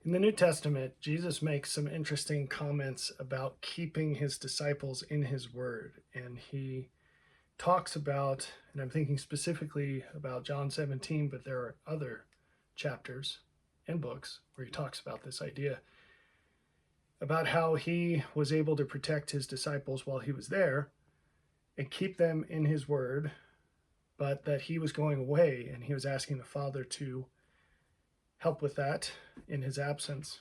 In the New Testament, Jesus makes some interesting comments about keeping his disciples in his word. And he talks about, and I'm thinking specifically about John 17, but there are other chapters and books where he talks about this idea about how he was able to protect his disciples while he was there and keep them in his word, but that he was going away and he was asking the Father to help with that in his absence.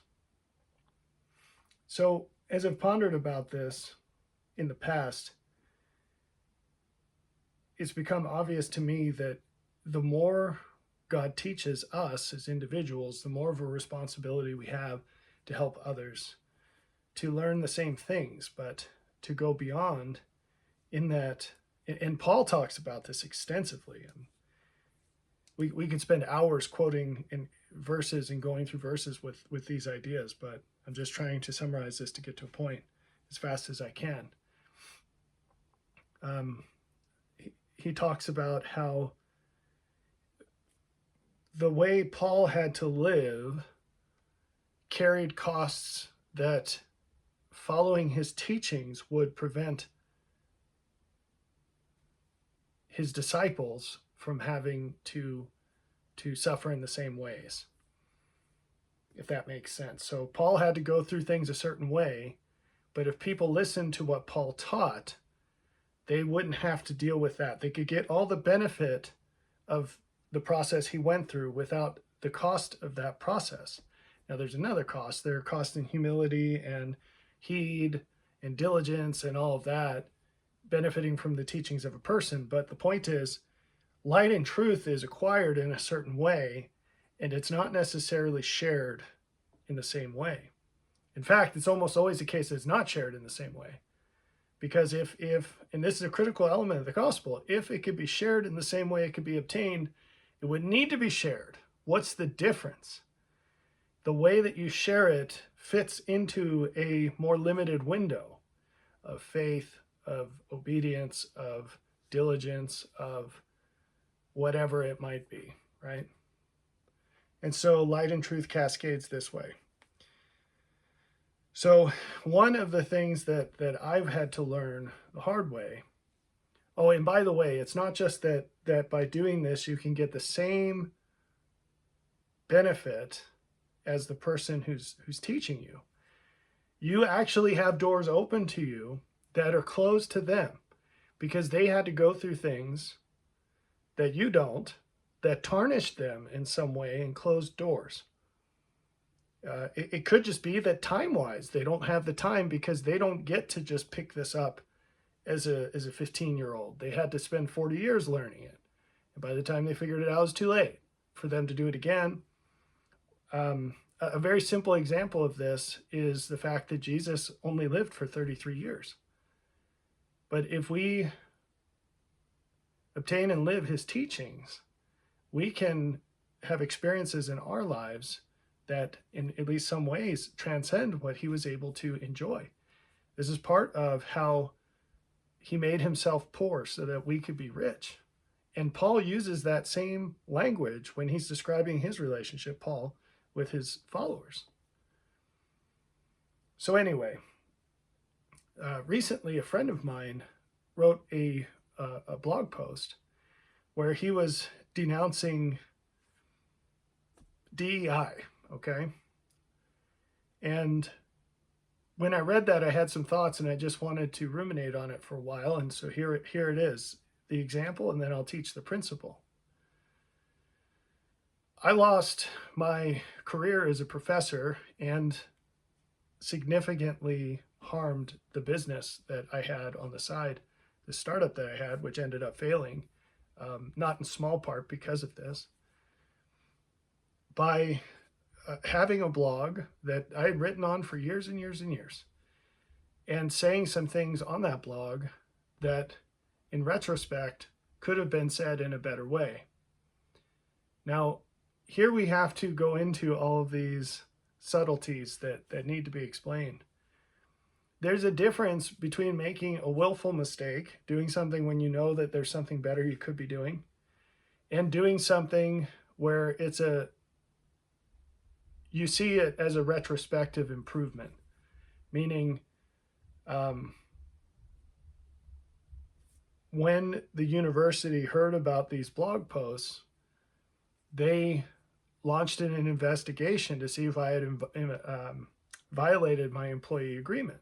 So, as I've pondered about this in the past, it's become obvious to me that the more God teaches us as individuals, the more of a responsibility we have to help others to learn the same things, but to go beyond in that. And Paul talks about this extensively. And we could spend hours quoting in verses and going through verses with these ideas, but I'm just trying to summarize this to get to a point as fast as I can. He talks about how the way Paul had to live carried costs that following his teachings would prevent his disciples from having to suffer in the same ways, if that makes sense. So Paul had to go through things a certain way, but if people listened to what Paul taught, they wouldn't have to deal with that. They could get all the benefit of the process he went through without the cost of that process. Now there's another cost. There are costs in humility and heed and diligence and all of that, benefiting from the teachings of a person. But the point is, light and truth is acquired in a certain way, and it's not necessarily shared in the same way. In fact, it's almost always the case that it's not shared in the same way. Because if, and this is a critical element of the gospel, if it could be shared in the same way it could be obtained, it would need to be shared. What's the difference? The way that you share it fits into a more limited window of faith, of obedience, of diligence, of whatever it might be, right? And so light and truth cascades this way. So one of the things that I've had to learn the hard way, oh, and by the way, it's not just that by doing this you can get the same benefit as the person who's teaching you. You actually have doors open to you that are closed to them because they had to go through things that you don't, that tarnished them in some way and closed doors. It could just be that time-wise, they don't have the time because they don't get to just pick this up as a 15-year-old. They had to spend 40 years learning it. And by the time they figured it out, it was too late for them to do it again. A very simple example of this is the fact that Jesus only lived for 33 years. But if we obtain and live his teachings, we can have experiences in our lives that in at least some ways transcend what he was able to enjoy. This is part of how he made himself poor so that we could be rich. And Paul uses that same language when he's describing his relationship, Paul, with his followers. So anyway, recently a friend of mine wrote a blog post where he was denouncing DEI, okay? And when I read that, I had some thoughts and I just wanted to ruminate on it for a while. And so here it is, the example, and then I'll teach the principle. I lost my career as a professor and significantly harmed the business that I had on the side, the startup that I had, which ended up failing, not in small part because of this. By having a blog that I had written on for years and years and years, and saying some things on that blog that, in retrospect, could have been said in a better way. Now, here we have to go into all of these subtleties that need to be explained. There's a difference between making a willful mistake, doing something when you know that there's something better you could be doing, and doing something where you see it as a retrospective improvement, meaning when the university heard about these blog posts, they launched an investigation to see if I had violated my employee agreement.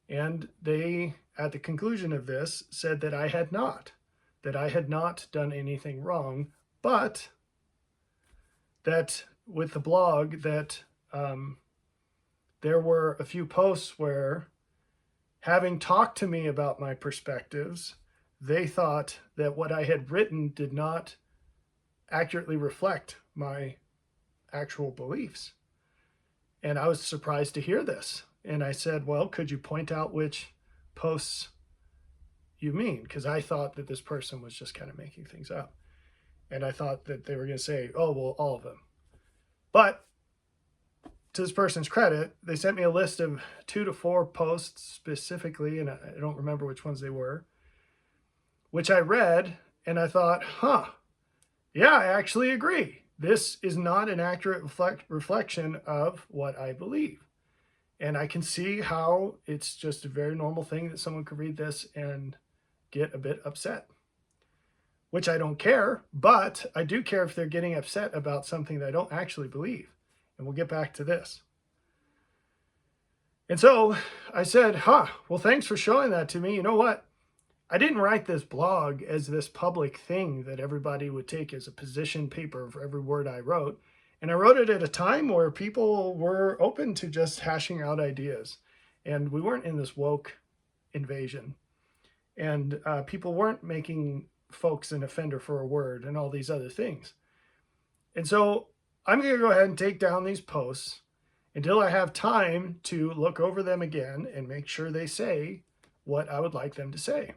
And they, at the conclusion of this, said that I had not done anything wrong, but that with the blog that there were a few posts where, having talked to me about my perspectives, they thought that what I had written did not accurately reflect my actual beliefs. And I was surprised to hear this. And I said, well, could you point out which posts you mean? Because I thought that this person was just kind of making things up. And I thought that they were going to say, oh, well, all of them. But to this person's credit, they sent me a list of 2 to 4 posts specifically, and I don't remember which ones they were, which I read, and I thought, yeah, I actually agree. This is not an accurate reflection of what I believe. And I can see how it's just a very normal thing that someone could read this and get a bit upset, which I don't care, but I do care if they're getting upset about something that I don't actually believe. And we'll get back to this. And so I said, well, thanks for showing that to me. You know what? I didn't write this blog as this public thing that everybody would take as a position paper for every word I wrote. And I wrote it at a time where people were open to just hashing out ideas. And we weren't in this woke invasion. And people weren't making folks an offender for a word and all these other things. And so I'm going to go ahead and take down these posts until I have time to look over them again and make sure they say what I would like them to say.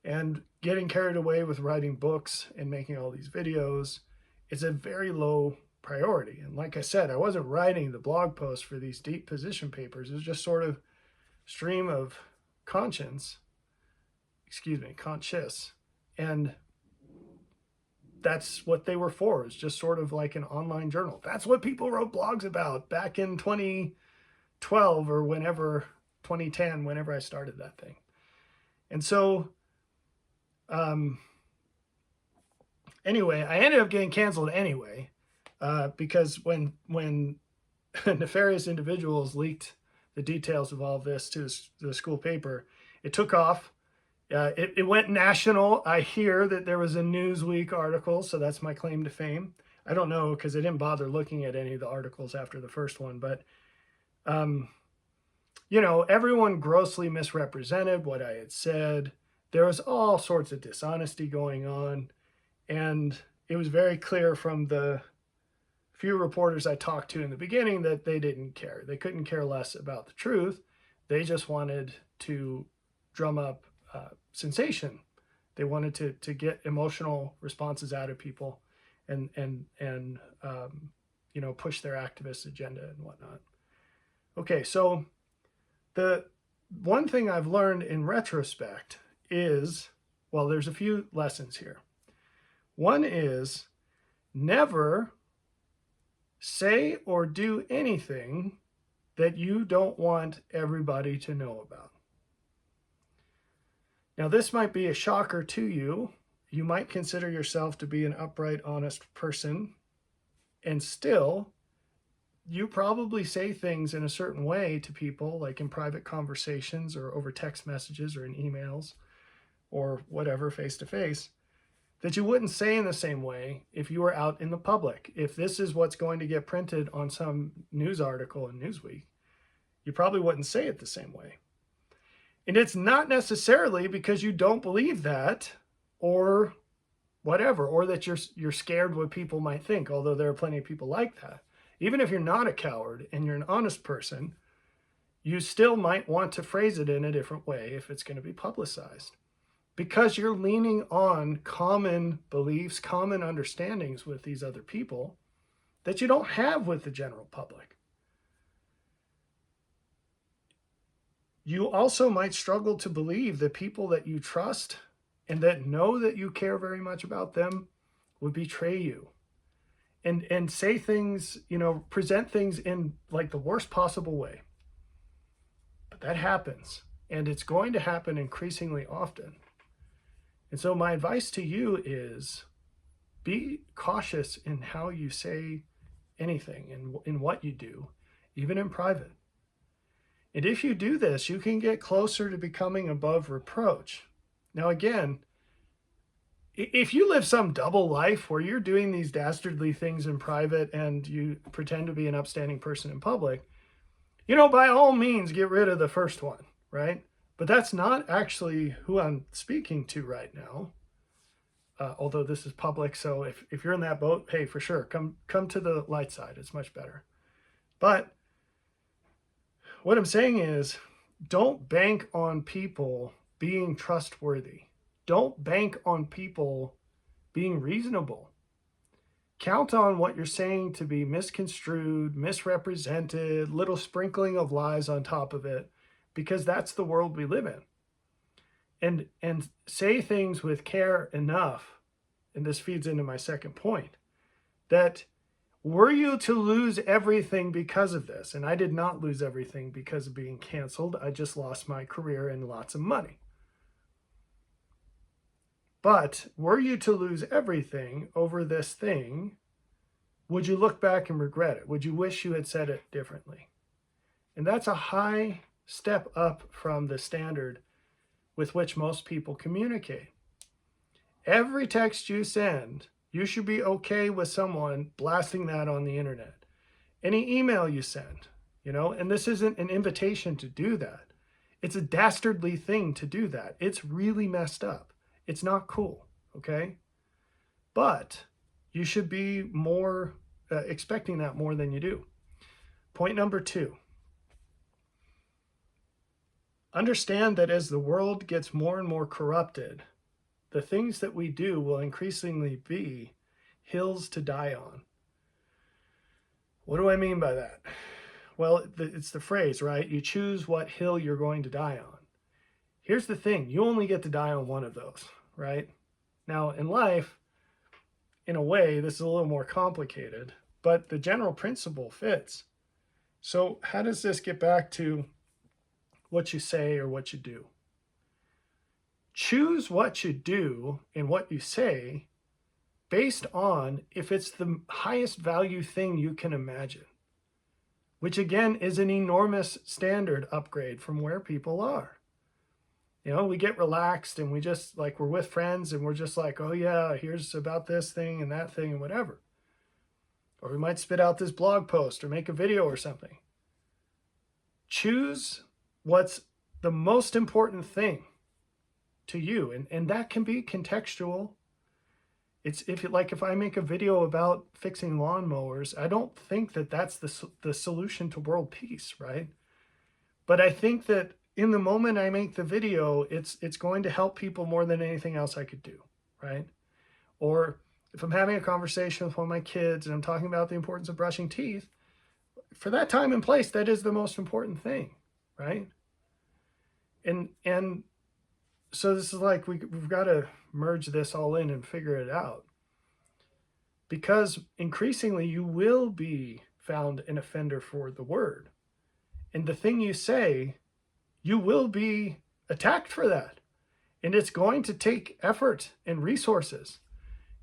And getting carried away with writing books and making all these videos is a very low priority. And like I said, I wasn't writing the blog posts for these deep position papers. It was just sort of stream of conscience. And that's what they were for. It's just sort of like an online journal. That's what people wrote blogs about back in 2012 or 2010, whenever I started that thing. And so, anyway, I ended up getting canceled anyway, because when nefarious individuals leaked the details of all of this to the school paper, it took off. It went national. I hear that there was a Newsweek article, so that's my claim to fame. I don't know, because I didn't bother looking at any of the articles after the first one, but everyone grossly misrepresented what I had said. There was all sorts of dishonesty going on, and it was very clear from the few reporters I talked to in the beginning that they didn't care. They couldn't care less about the truth. They just wanted to drum up sensation. They wanted to get emotional responses out of people and push their activist agenda and whatnot. Okay, so the one thing I've learned in retrospect is, well, there's a few lessons here. One is never say or do anything that you don't want everybody to know about. Now, this might be a shocker to you. You might consider yourself to be an upright, honest person, and still, you probably say things in a certain way to people, like in private conversations or over text messages or in emails or whatever, face-to-face, that you wouldn't say in the same way if you were out in the public. If this is what's going to get printed on some news article in Newsweek, you probably wouldn't say it the same way. And it's not necessarily because you don't believe that or whatever, or that you're scared what people might think, although there are plenty of people like that. Even if you're not a coward and you're an honest person, you still might want to phrase it in a different way if it's going to be publicized, because you're leaning on common beliefs, common understandings with these other people that you don't have with the general public. You also might struggle to believe that people that you trust and that know that you care very much about them would betray you. and say things, present things in like the worst possible way. But that happens, and it's going to happen increasingly often. And so my advice to you is be cautious in how you say anything and in what you do, even in private. And if you do this, you can get closer to becoming above reproach. Now, again, if you live some double life where you're doing these dastardly things in private and you pretend to be an upstanding person in public, by all means, get rid of the first one, right? But that's not actually who I'm speaking to right now. Although this is public, so if you're in that boat, hey, for sure, come to the light side. It's much better. But what I'm saying is, don't bank on people being trustworthy. Don't bank on people being reasonable. Count on what you're saying to be misconstrued, misrepresented, little sprinkling of lies on top of it, because that's the world we live in. And say things with care enough, and this feeds into my second point, that were you to lose everything because of this, and I did not lose everything because of being canceled, I just lost my career and lots of money. But were you to lose everything over this thing, would you look back and regret it? Would you wish you had said it differently? And that's a high step up from the standard with which most people communicate. Every text you send, you should be okay with someone blasting that on the internet. Any email you send, and this isn't an invitation to do that. It's a dastardly thing to do that. It's really messed up. It's not cool, okay? But you should be more expecting that more than you do. Point number 2. Understand that as the world gets more and more corrupted, the things that we do will increasingly be hills to die on. What do I mean by that? Well, it's the phrase, right? You choose what hill you're going to die on. Here's the thing. You only get to die on one of those, right? Now, in life, in a way, this is a little more complicated, but the general principle fits. So how does this get back to what you say or what you do? Choose what you do and what you say based on if it's the highest value thing you can imagine, which again is an enormous standard upgrade from where people are. We get relaxed and we just we're with friends and we're just like, oh yeah, here's about this thing and that thing and whatever. Or we might spit out this blog post or make a video or something. Choose what's the most important thing to you. And that can be contextual. It's if I make a video about fixing lawnmowers, I don't think that that's the solution to world peace, right? But I think that in the moment I make the video, it's going to help people more than anything else I could do, right? Or if I'm having a conversation with one of my kids and I'm talking about the importance of brushing teeth, for that time and place, that is the most important thing, right? And so this is we've got to merge this all in and figure it out. Because increasingly you will be found an offender for the word. And the thing you say, you will be attacked for that. And it's going to take effort and resources.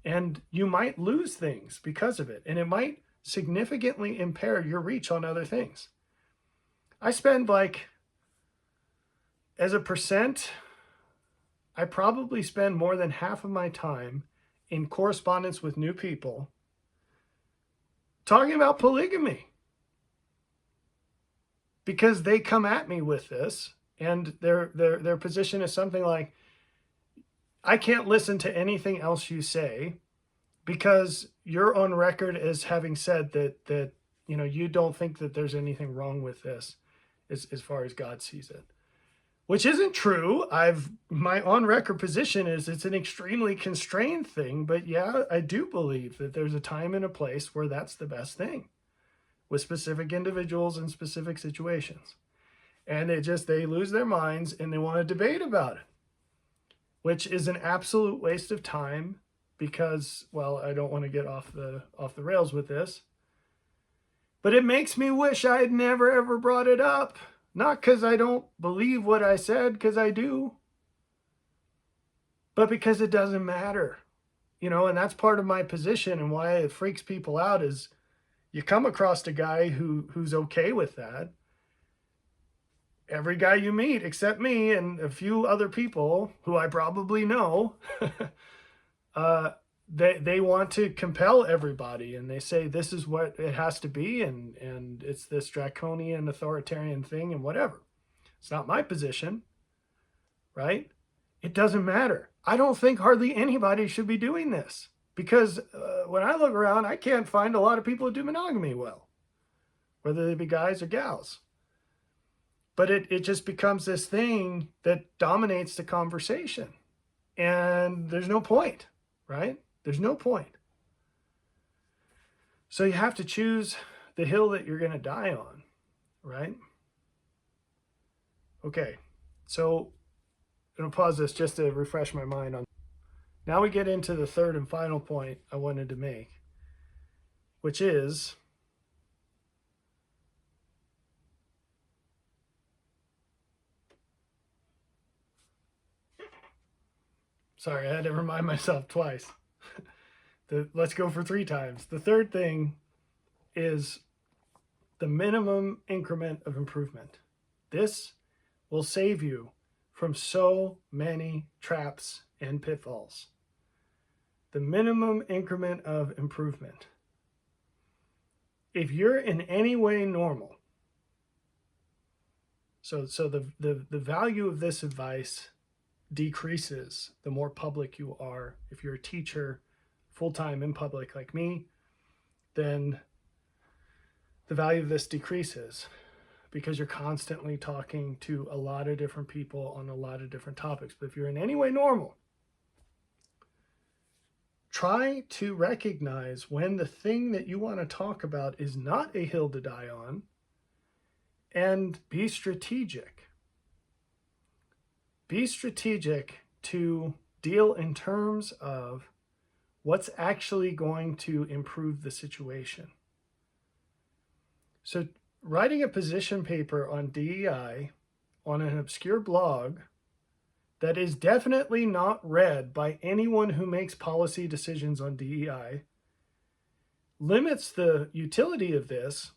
And you might lose things because of it. And it might significantly impair your reach on other things. I spend as a percent, I probably spend more than half of my time in correspondence with new people talking about polygamy. Because they come at me with this and their position is something like, I can't listen to anything else you say because you're on record as having said that you don't think that there's anything wrong with this as far as God sees it. Which isn't true. My on record position is it's an extremely constrained thing, but yeah, I do believe that there's a time and a place where that's the best thing with specific individuals in specific situations. And they lose their minds and they want to debate about it, which is an absolute waste of time because, well, I don't want to get off the rails with this, but it makes me wish I had never ever brought it up. Not because I don't believe what I said, because I do, but because it doesn't matter. And that's part of my position, and why it freaks people out is you come across a guy who's okay with that. Every guy you meet, except me and a few other people who I probably know, they want to compel everybody, and they say this is what it has to be, and it's this draconian authoritarian thing and whatever. It's not my position, right? It doesn't matter. I don't think hardly anybody should be doing this, because when I look around, I can't find a lot of people who do monogamy well, whether they be guys or gals. But it just becomes this thing that dominates the conversation. And there's no point, right? There's no point. So you have to choose the hill that you're going to die on, right? Okay, so I'm going to pause this just to refresh my mind on. Now we get into the third and final point I wanted to make, which is sorry, I had to remind myself twice. Let's go for 3 times. The third thing is the minimum increment of improvement. This will save you from so many traps and pitfalls. The minimum increment of improvement. If you're in any way normal, so the value of this advice decreases the more public you are. If you're a teacher full-time in public like me, then the value of this decreases, because you're constantly talking to a lot of different people on a lot of different topics. But if you're in any way normal, try to recognize when the thing that you want to talk about is not a hill to die on, and be strategic. Be strategic to deal in terms of what's actually going to improve the situation. So writing a position paper on DEI on an obscure blog that is definitely not read by anyone who makes policy decisions on DEI limits the utility of this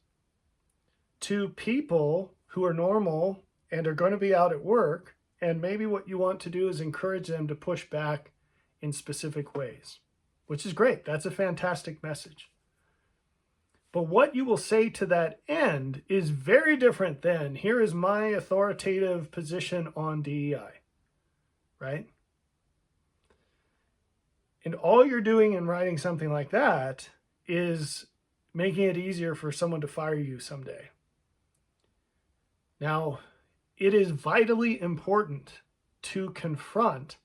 to people who are normal and are going to be out at work, and maybe what you want to do is encourage them to push back in specific ways, which is great. That's a fantastic message. But what you will say to that end is very different than, here is my authoritative position on DEI, right? And all you're doing in writing something like that is making it easier for someone to fire you someday. Now, it is vitally important to confront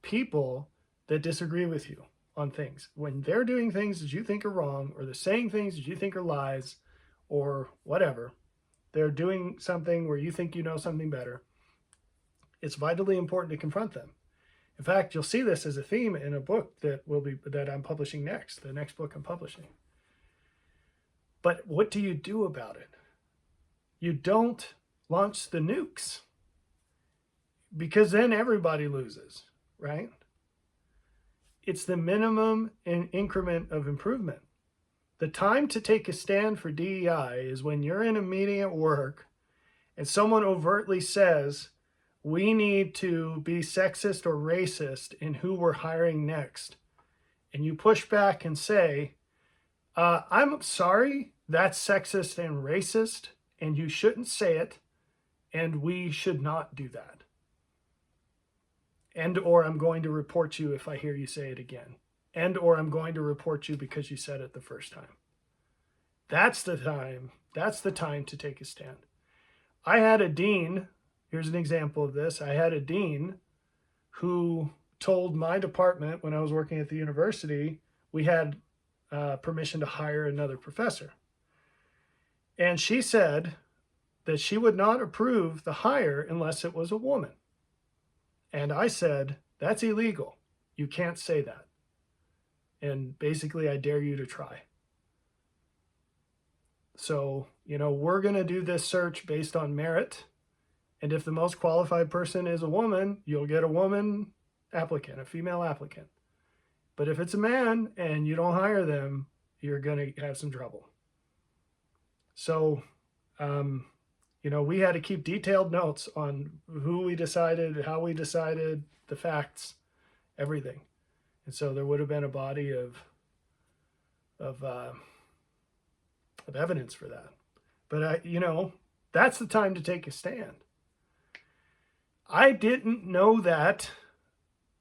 people that disagree with you on things. When they're doing things that you think are wrong, or they're saying things that you think are lies, or whatever, they're doing something where you think you know something better, it's vitally important to confront them. In fact, you'll see this as a theme in a book that I'm publishing next, the next book I'm publishing. But what do you do about it? You don't launch the nukes, because then everybody loses, right? It's the minimum increment of improvement. The time to take a stand for DEI is when you're in a meeting at work and someone overtly says, we need to be sexist or racist in who we're hiring next. And you push back and say, I'm sorry, that's sexist and racist, and you shouldn't say it, and we should not do that. And or I'm going to report you if I hear you say it again. And or I'm going to report you because you said it the first time. That's the time. That's the time to take a stand. I had a dean, here's an example of this. I had a dean who told my department when I was working at the university, we had permission to hire another professor. And she said that she would not approve the hire unless it was a woman. And I said, that's illegal. You can't say that. And basically, I dare you to try. So, we're going to do this search based on merit. And if the most qualified person is a woman, you'll get a woman applicant, a female applicant. But if it's a man and you don't hire them, you're going to have some trouble. So, we had to keep detailed notes on who we decided, how we decided, the facts, everything. And so there would have been a body of evidence for that. But that's the time to take a stand. I didn't know that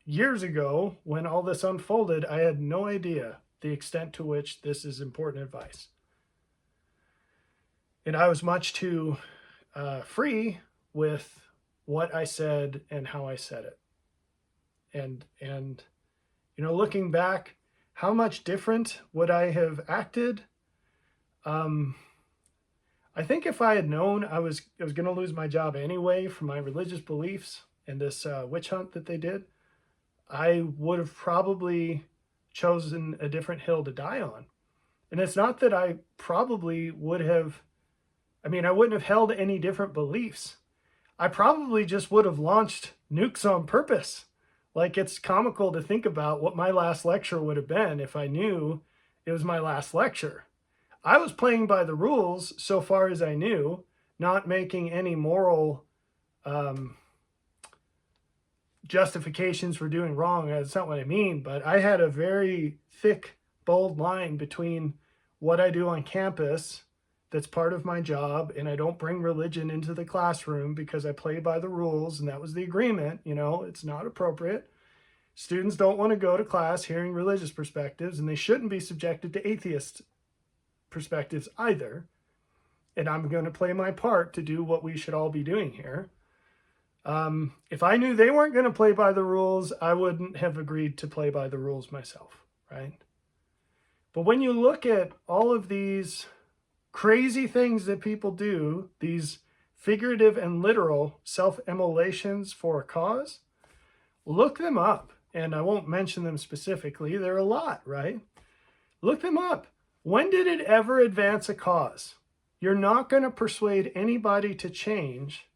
years ago when all this unfolded. I had no idea the extent to which this is important advice. And I was much too free with what I said and how I said it. And looking back, how much different would I have acted? I think if I had known I was going to lose my job anyway for my religious beliefs and this witch hunt that they did, I would have probably chosen a different hill to die on. And it's not that I probably would have, I wouldn't have held any different beliefs. I probably just would have launched nukes on purpose. Like, it's comical to think about what my last lecture would have been if I knew it was my last lecture. I was playing by the rules so far as I knew, not making any moral justifications for doing wrong. That's not what I mean, but I had a very thick, bold line between what I do on campus that's part of my job, and I don't bring religion into the classroom because I play by the rules, and that was the agreement. It's not appropriate. Students don't want to go to class hearing religious perspectives, and they shouldn't be subjected to atheist perspectives either. And I'm going to play my part to do what we should all be doing here. If I knew they weren't going to play by the rules, I wouldn't have agreed to play by the rules myself, right? But when you look at all of these crazy things that people do, these figurative and literal self-immolations for a cause, look them up. And I won't mention them specifically. There are a lot, right? Look them up. When did it ever advance a cause? You're not going to persuade anybody to change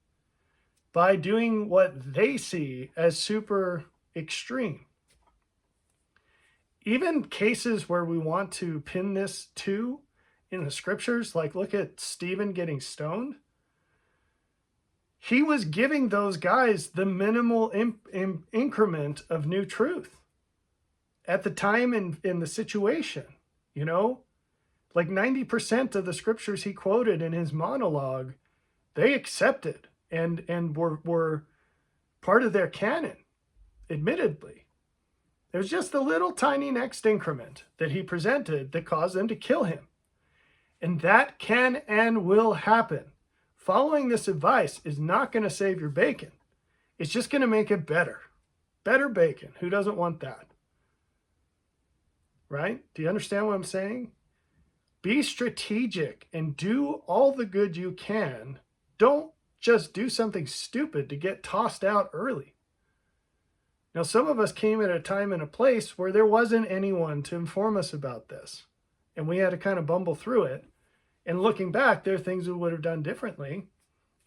by doing what they see as super extreme. Even cases where we want to pin this to in the scriptures, like look at Stephen getting stoned. He was giving those guys the minimal increment of new truth at the time in the situation, Like 90% of the scriptures he quoted in his monologue, they accepted and were part of their canon, admittedly. It was just the little tiny next increment that he presented that caused them to kill him. And that can and will happen. Following this advice is not going to save your bacon. It's just going to make it better. Better bacon. Who doesn't want that? Right? Do you understand what I'm saying? Be strategic and do all the good you can. Don't just do something stupid to get tossed out early. Now, some of us came at a time and a place where there wasn't anyone to inform us about this. And we had to kind of bumble through it. And looking back, there are things we would have done differently,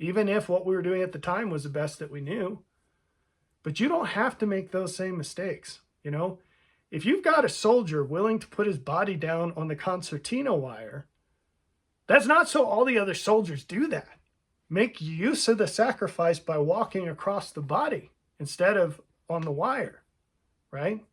even if what we were doing at the time was the best that we knew. But you don't have to make those same mistakes. If you've got a soldier willing to put his body down on the concertina wire, that's not so all the other soldiers do that. Make use of the sacrifice by walking across the body instead of on the wire, right?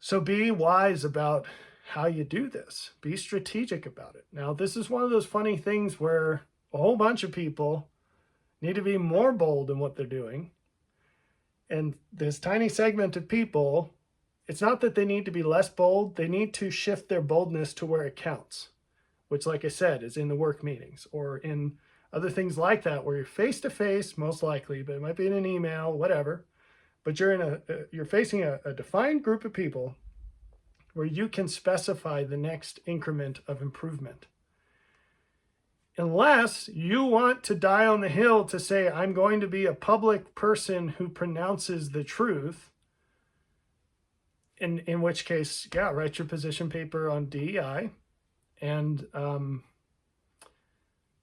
So be wise about how you do this. Be strategic about it. Now, this is one of those funny things where a whole bunch of people need to be more bold in what they're doing. And this tiny segment of people, it's not that they need to be less bold. They need to shift their boldness to where it counts, which, like I said, is in the work meetings or in other things like that, where you're face to face, most likely, but it might be in an email, whatever. But you're facing a defined group of people where you can specify the next increment of improvement. Unless you want to die on the hill to say, I'm going to be a public person who pronounces the truth, in which case, yeah, write your position paper on DEI. And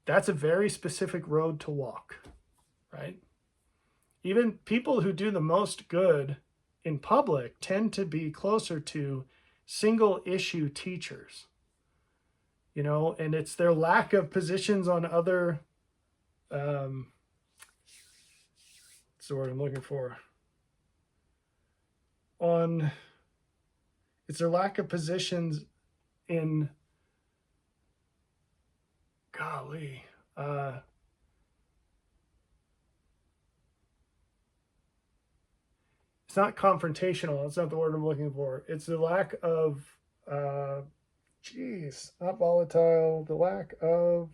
that's a very specific road to walk, right? Even people who do the most good in public tend to be closer to single issue teachers, you know, and it's their lack of positions on other, what's the word I'm looking for? It's their lack of positions in, golly, it's not confrontational. That's not the word I'm looking for. It's the lack of, not volatile. The lack of,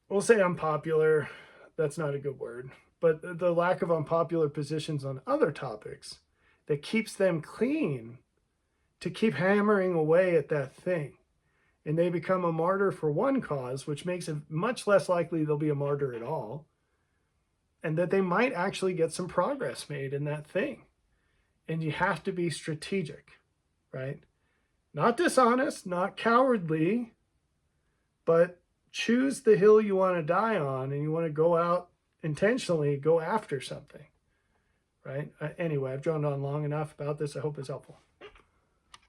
we'll say unpopular. That's not a good word. But the lack of unpopular positions on other topics that keeps them clean to keep hammering away at that thing. And they become a martyr for one cause, which makes it much less likely they'll be a martyr at all. And that they might actually get some progress made in that thing. And you have to be strategic, right? Not dishonest, not cowardly, but choose the hill you want to die on, and you want to go out intentionally, go after something, right? Anyway, I've drawn on long enough about this. I hope it's helpful.